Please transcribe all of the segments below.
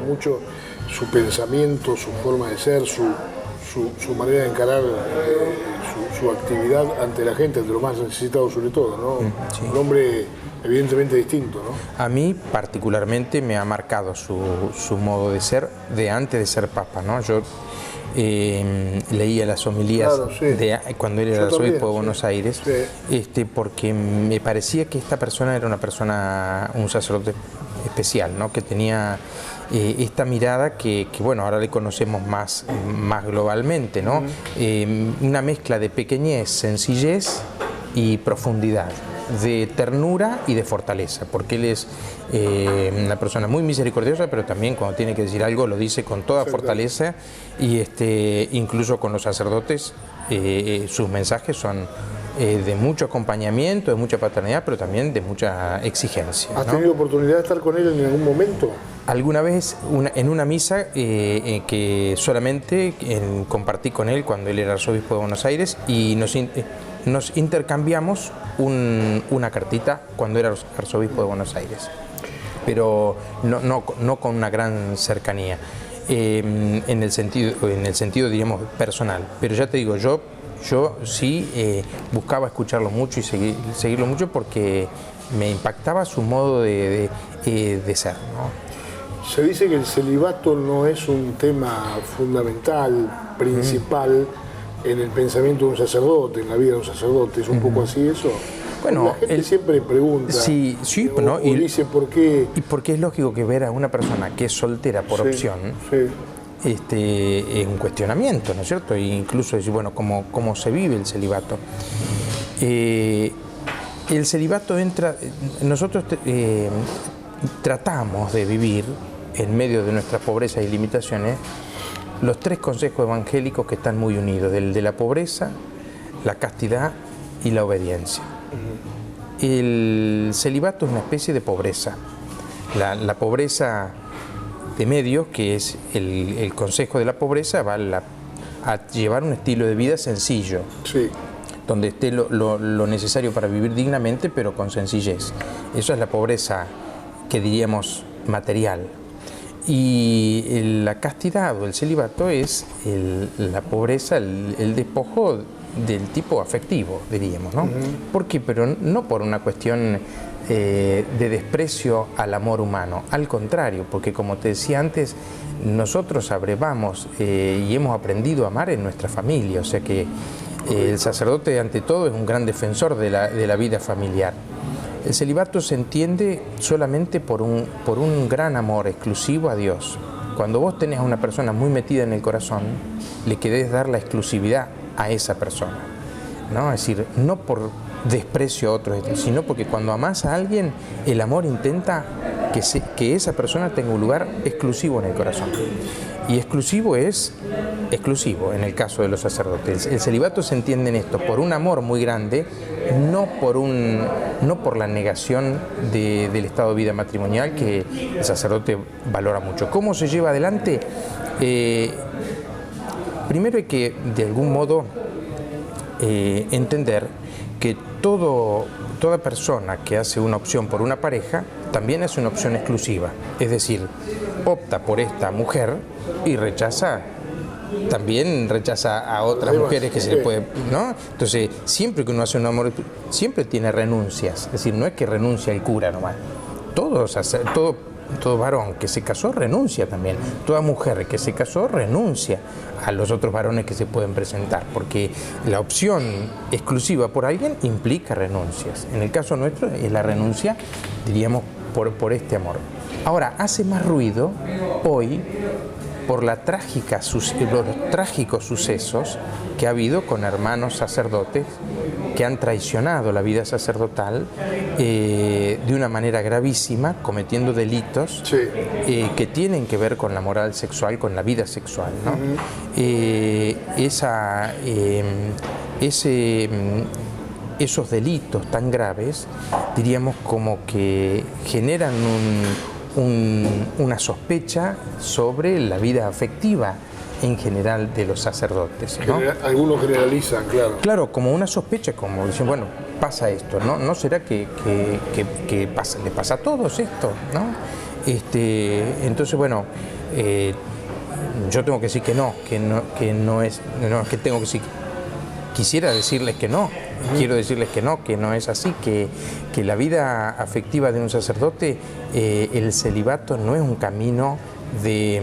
mucho su pensamiento, su forma de ser, su manera de encarar su actividad ante la gente, ante lo más necesitado sobre todo, ¿no? Sí. Un hombre evidentemente distinto, ¿no? A mí particularmente me ha marcado su modo de ser de antes de ser papa, ¿no? Yo leía las homilías, claro, sí, cuando él era arzobispo de Buenos Aires, sí. Porque me parecía que esta persona era un sacerdote especial, ¿no? Que tenía esta mirada que bueno, ahora le conocemos más globalmente, ¿no? Una mezcla de pequeñez, sencillez y profundidad, de ternura y de fortaleza, porque él es una persona muy misericordiosa, pero también cuando tiene que decir algo lo dice con toda fortaleza, y incluso con los sacerdotes sus mensajes son de mucho acompañamiento, de mucha paternidad, pero también de mucha exigencia, ¿no? ¿Has tenido oportunidad de estar con él en algún momento? Alguna vez en una misa que solamente compartí con él cuando él era arzobispo de Buenos Aires, y nos intercambiamos una cartita cuando era arzobispo de Buenos Aires, pero no con una gran cercanía, en el sentido diríamos personal, pero ya te digo, yo sí buscaba escucharlo mucho y seguirlo mucho porque me impactaba su modo de ser, ¿no? Se dice que el celibato no es un tema fundamental, principal en el pensamiento de un sacerdote, en la vida de un sacerdote. ¿Es un poco así eso? Bueno, la gente siempre pregunta, sí, ¿no? o dice por qué. Y porque es lógico que ver a una persona que es soltera por opción, es un cuestionamiento, ¿no es cierto? E incluso decir, bueno, ¿cómo se vive el celibato? El celibato nosotros tratamos de vivir en medio de nuestras pobrezas y limitaciones los tres consejos evangélicos que están muy unidos, el de la pobreza, la castidad y la obediencia. El celibato es una especie de pobreza. La pobreza de medios, que es el consejo de la pobreza, va a llevar un estilo de vida sencillo, donde esté lo necesario para vivir dignamente, pero con sencillez. Eso es la pobreza que diríamos material. Y la castidad o el celibato es la pobreza, el despojo del tipo afectivo, diríamos, ¿no? ¿Por qué? Pero no por una cuestión de desprecio al amor humano, al contrario, porque como te decía antes, nosotros abrevamos y hemos aprendido a amar en nuestra familia, o sea que el sacerdote ante todo es un gran defensor de la vida familiar. El celibato se entiende solamente por un gran amor exclusivo a Dios. Cuando vos tenés a una persona muy metida en el corazón, le querés dar la exclusividad a esa persona, ¿no? Es decir, no por desprecio a otros, sino porque cuando amás a alguien, el amor intenta que esa persona tenga un lugar exclusivo en el corazón. Y exclusivo es exclusivo en el caso de los sacerdotes. El celibato se entiende en esto, por un amor muy grande, no por la negación del estado de vida matrimonial que el sacerdote valora mucho. ¿Cómo se lleva adelante? Primero hay que, de algún modo, entender que toda persona que hace una opción por una pareja también es una opción exclusiva. Es decir, opta por esta mujer y también rechaza a otras mujeres que se le puede, ¿no? Entonces, siempre que uno hace un amor, siempre tiene renuncias. Es decir, no es que renuncia el cura nomás. Todo varón que se casó renuncia también. Toda mujer que se casó renuncia a los otros varones que se pueden presentar, porque la opción exclusiva por alguien implica renuncias. En el caso nuestro es la renuncia, diríamos, por este amor. Ahora, hace más ruido hoy por los trágicos sucesos que ha habido con hermanos sacerdotes que han traicionado la vida sacerdotal de una manera gravísima, cometiendo delitos que tienen que ver con la moral sexual, con la vida sexual, ¿no? Esos delitos tan graves, diríamos, como que generan una sospecha sobre la vida afectiva en general de los sacerdotes, ¿no? Algunos generalizan, claro. Claro, como una sospecha, como dicen, bueno, pasa esto, ¿no? ¿No será que le pasa a todos esto, ¿no? Entonces, bueno, yo tengo que decir que no es, no, que tengo que decir, quisiera decirles que no, quiero decirles que no es así, que la vida afectiva de un sacerdote, el celibato no es un camino de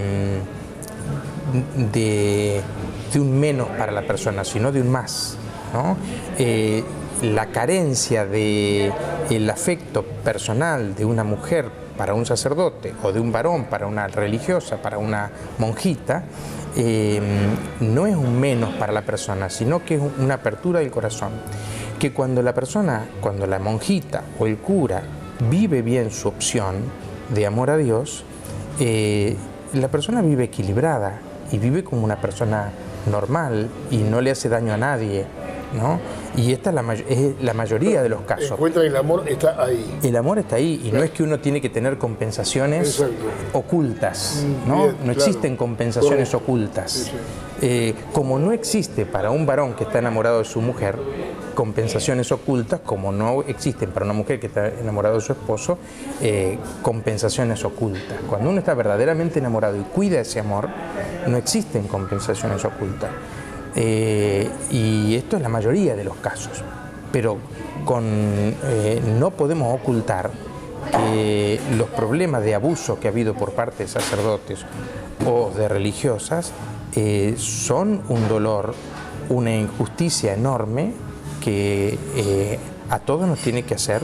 un menos para la persona, sino de un más, ¿no? La carencia del afecto personal de una mujer para un sacerdote o de un varón para una religiosa, para una monjita, no es un menos para la persona, sino que es una apertura del corazón. Que cuando la monjita o el cura vive bien su opción de amor a Dios, la persona vive equilibrada y vive como una persona normal y no le hace daño a nadie, ¿no? Y esta es la mayoría de los casos. Encuentra el amor está ahí. El amor está ahí y no es que uno tiene que tener compensaciones ocultas, ¿no? Bien, no existen compensaciones ocultas. Sí, sí. Como no existe para un varón que está enamorado de su mujer compensaciones ocultas, como no existen para una mujer que está enamorada de su esposo compensaciones ocultas. Cuando uno está verdaderamente enamorado y cuida ese amor, no existen compensaciones ocultas. Y esto es la mayoría de los casos, pero no podemos ocultar que los problemas de abuso que ha habido por parte de sacerdotes o de religiosas son un dolor, una injusticia enorme que a todos nos tiene que hacer,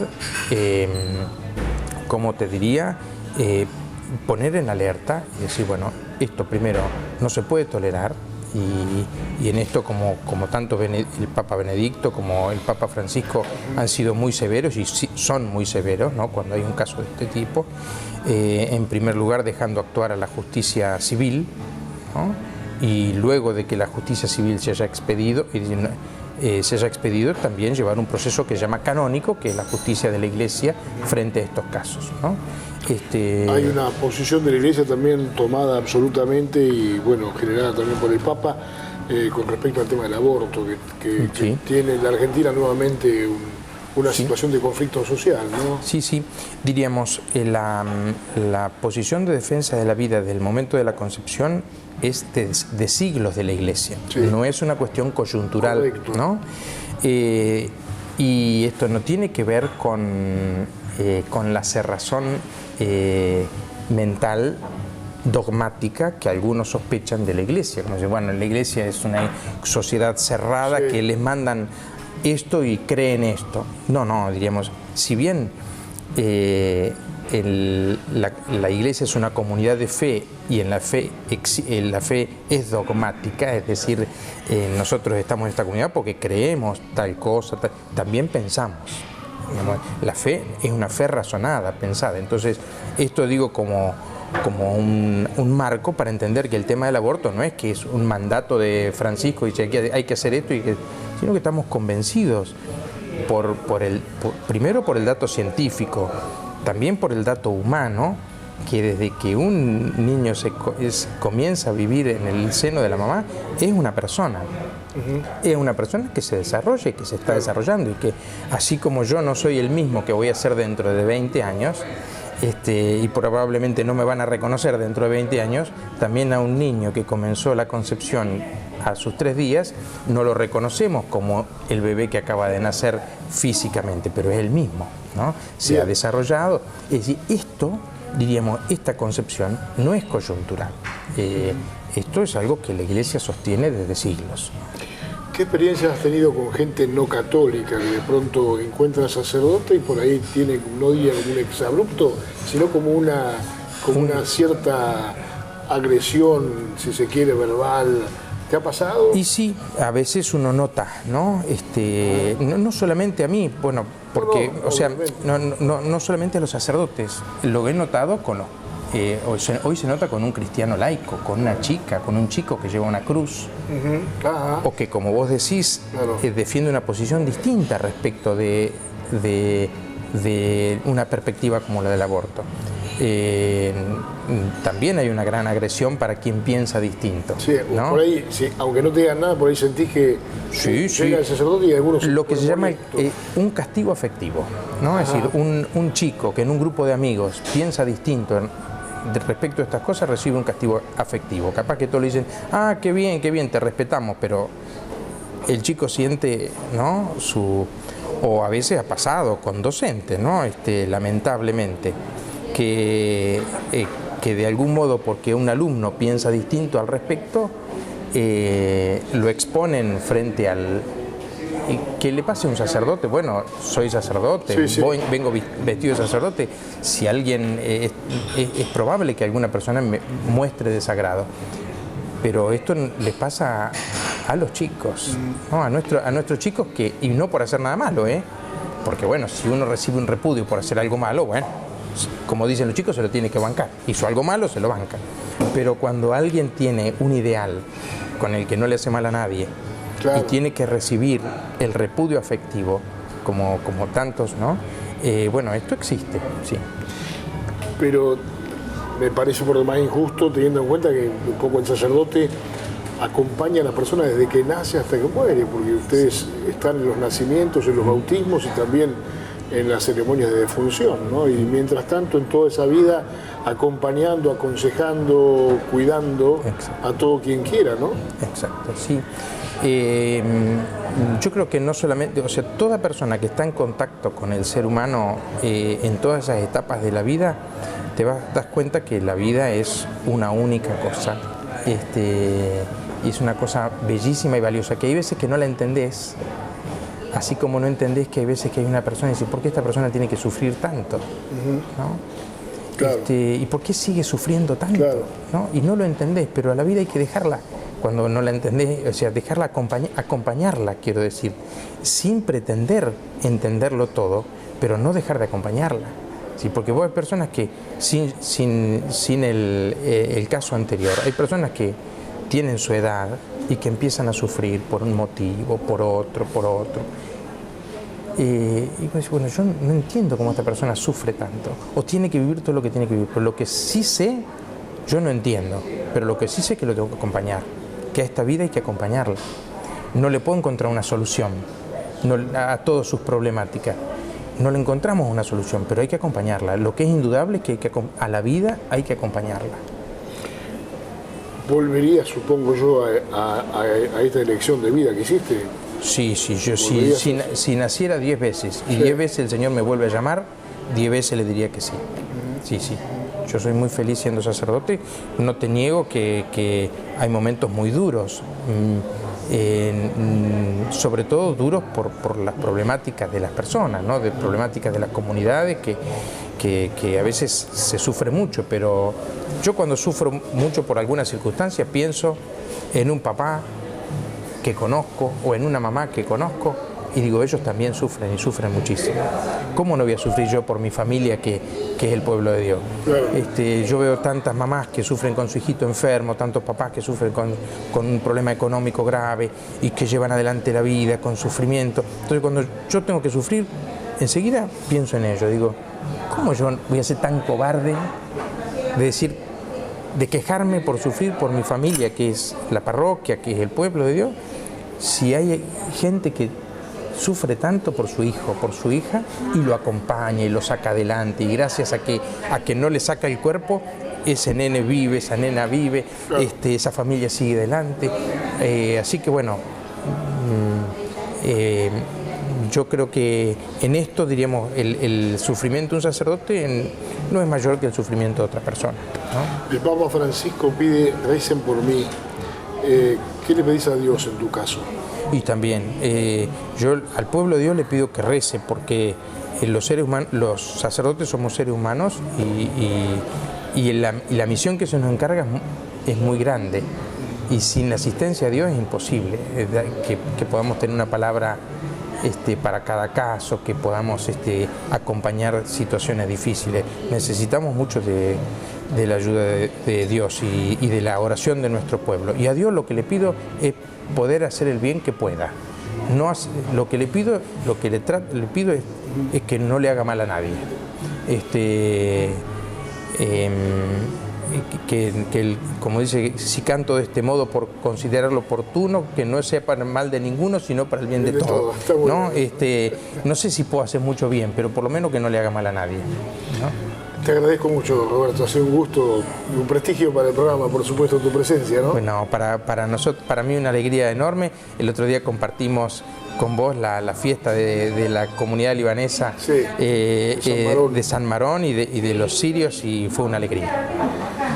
como te diría, poner en alerta y decir, bueno, esto primero no se puede tolerar. Y en esto, como tanto el Papa Benedicto como el Papa Francisco han sido muy severos y son muy severos, ¿no? Cuando hay un caso de este tipo, en primer lugar dejando actuar a la justicia civil, ¿no? Y luego de que la justicia civil se haya expedido, también llevar un proceso que se llama canónico, que es la justicia de la Iglesia frente a estos casos, ¿no? Hay una posición de la Iglesia también tomada absolutamente y bueno, generada también por el Papa con respecto al tema del aborto, que tiene la Argentina nuevamente una situación de conflicto social, ¿no? Sí, diríamos, la posición de defensa de la vida desde el momento de la concepción es de siglos de la Iglesia, no es una cuestión coyuntural. Correcto. ¿No? Y esto no tiene que ver con la cerrazón mental dogmática que algunos sospechan de la Iglesia, como si, bueno, la Iglesia es una sociedad cerrada que les mandan esto y creen esto. No, diríamos, si bien la Iglesia es una comunidad de fe y en la fe es dogmática, es decir, nosotros estamos en esta comunidad porque creemos tal cosa, también pensamos. La fe es una fe razonada, pensada. Entonces, esto digo como un marco para entender que el tema del aborto no es que es un mandato de Francisco y dice que hay que hacer esto, sino que estamos convencidos primero por el dato científico, también por el dato humano, que desde que un niño comienza a vivir en el seno de la mamá, es una persona. Es una persona que se desarrolla y que se está desarrollando y que así como yo no soy el mismo que voy a ser dentro de 20 años y probablemente no me van a reconocer dentro de 20 años, también a un niño que comenzó la concepción a sus 3 días no lo reconocemos como el bebé que acaba de nacer físicamente, pero es el mismo, ¿no? Se ha desarrollado. Es decir, diríamos, esta concepción no es coyuntural. Esto es algo que la Iglesia sostiene desde siglos. ¿Qué experiencias has tenido con gente no católica que de pronto encuentra sacerdote y por ahí tiene, no diría como un exabrupto, sino como una cierta agresión, si se quiere, verbal? ¿Te ha pasado? Y sí, a veces uno nota, ¿no? No solamente a mí, bueno, porque, no solamente a los sacerdotes, lo he notado con hoy se nota con un cristiano laico, con una chica, con un chico que lleva una cruz, o que, como vos decís, defiende una posición distinta respecto de una perspectiva como la del aborto. También hay una gran agresión para quien piensa distinto. Sí, ¿no? Por ahí, sí, aunque no te digan nada, por ahí sentís que llega el sacerdote y algunos... Lo que se llama un castigo afectivo, ¿no? Es decir, un chico que en un grupo de amigos piensa distinto respecto a estas cosas recibe un castigo afectivo. Capaz que todos le dicen, ah, qué bien, te respetamos, pero el chico siente, ¿no? O a veces ha pasado con docentes, ¿no? Lamentablemente, que de algún modo, porque un alumno piensa distinto al respecto, lo exponen frente al... ¿Qué le pase a un sacerdote? Bueno, soy sacerdote, sí. Vengo vestido de sacerdote. Si alguien... es probable que alguna persona me muestre desagrado. Pero esto les pasa a los chicos, ¿no? A nuestros chicos, y no por hacer nada malo, porque bueno, si uno recibe un repudio por hacer algo malo, bueno, como dicen los chicos, se lo tiene que bancar. Hizo algo malo, se lo banca. Pero cuando alguien tiene un ideal con el que no le hace mal a nadie, claro, y tiene que recibir el repudio afectivo, como tantos, ¿no? Bueno, esto existe, sí. Pero me parece por demás injusto, teniendo en cuenta que un poco el sacerdote acompaña a la persona desde que nace hasta que muere, porque ustedes están en los nacimientos, en los bautismos y también en las ceremonias de defunción, ¿no? Y mientras tanto, en toda esa vida, acompañando, aconsejando, cuidando, exacto, a todo quien quiera, ¿no? Exacto, sí. Yo creo que no solamente, o sea, toda persona que está en contacto con el ser humano en todas esas etapas de la vida, te das cuenta que la vida es una única cosa. Y es una cosa bellísima y valiosa, que hay veces que no la entendés, así como no entendés que hay veces que hay una persona y dice, ¿por qué esta persona tiene que sufrir tanto? ¿No? Claro. ¿Y por qué sigue sufriendo tanto? Claro. ¿No? Y no lo entendés, pero a la vida hay que dejarla, cuando no la entendés, o sea, dejarla acompañarla, quiero decir, sin pretender entenderlo todo, pero no dejar de acompañarla. Sí, porque vos hay personas que, sin el caso anterior, hay personas que tienen su edad y que empiezan a sufrir por un motivo, por otro. Y bueno, yo no entiendo cómo esta persona sufre tanto, o tiene que vivir todo lo que tiene que vivir, pero lo que sí sé, yo no entiendo, pero lo que sí sé es que lo tengo que acompañar, que a esta vida hay que acompañarla. No le puedo encontrar una solución a todas sus problemáticas. No le encontramos una solución, pero hay que acompañarla. Lo que es indudable es que a la vida hay que acompañarla. ¿Volvería, supongo yo, a esta elección de vida que hiciste? Sí, yo si naciera 10 veces y 10 veces el Señor me vuelve a llamar, 10 veces le diría que sí. Sí. Yo soy muy feliz siendo sacerdote. No te niego que hay momentos muy duros. Sobre todo duros por las problemáticas de las personas, ¿no? De problemáticas de las comunidades que a veces se sufre mucho, pero yo cuando sufro mucho por alguna circunstancia pienso en un papá que conozco o en una mamá que conozco y digo, ellos también sufren y sufren muchísimo. ¿Cómo no voy a sufrir yo por mi familia que es el pueblo de Dios? Yo veo tantas mamás que sufren con su hijito enfermo, tantos papás que sufren con un problema económico grave y que llevan adelante la vida con sufrimiento. Entonces cuando yo tengo que sufrir, enseguida pienso en ello. Digo, ¿cómo yo voy a ser tan cobarde de quejarme por sufrir por mi familia, que es la parroquia, que es el pueblo de Dios, si hay gente que sufre tanto por su hijo, por su hija, y lo acompaña y lo saca adelante, y gracias a que no le saca el cuerpo, ese nene vive, esa nena vive, esa familia sigue adelante. Así que bueno, yo creo que en esto, diríamos, el sufrimiento de un sacerdote no es mayor que el sufrimiento de otra persona, ¿no? El Papa Francisco pide, recen por mí. ¿Qué le pedís a Dios en tu caso? Y también, yo al pueblo de Dios le pido que rece, porque los seres humanos, los sacerdotes somos seres humanos y la misión que se nos encarga es muy grande, y sin la asistencia a Dios es imposible que podamos tener una palabra para cada caso, que podamos acompañar situaciones difíciles. Necesitamos mucho de la ayuda de Dios y de la oración de nuestro pueblo. Y a Dios lo que le pido es poder hacer el bien que pueda. Lo que le pido es que no le haga mal a nadie. Como dice, si canto de este modo por considerarlo oportuno, que no sea para el mal de ninguno, sino para el bien de todos. ¿No? No sé si puedo hacer mucho bien, pero por lo menos que no le haga mal a nadie, ¿no? Te agradezco mucho, Roberto, ha sido un gusto y un prestigio para el programa, por supuesto, tu presencia, ¿no? Bueno, para mí una alegría enorme. El otro día compartimos con vos la fiesta de la comunidad libanesa, sí, de San Marón y de los sirios, y fue una alegría.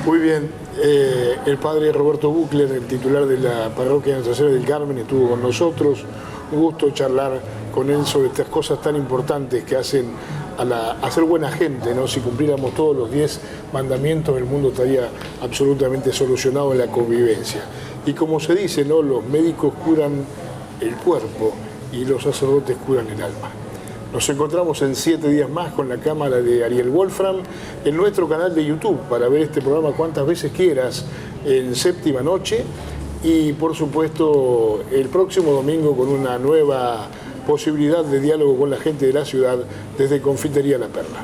Muy bien, el padre Roberto Buchler, el titular de la parroquia de Nuestra Señora del Carmen, estuvo con nosotros. Un gusto charlar con él sobre estas cosas tan importantes que hacen a ser buena gente, ¿no? Si cumpliéramos todos los 10 mandamientos, el mundo estaría absolutamente solucionado en la convivencia. Y como se dice, ¿no? Los médicos curan el cuerpo y los sacerdotes curan el alma. Nos encontramos en 7 días más con la cámara de Ariel Wolfram en nuestro canal de YouTube para ver este programa cuantas veces quieras en Séptima Noche, y por supuesto el próximo domingo con una nueva posibilidad de diálogo con la gente de la ciudad desde Confitería La Perla.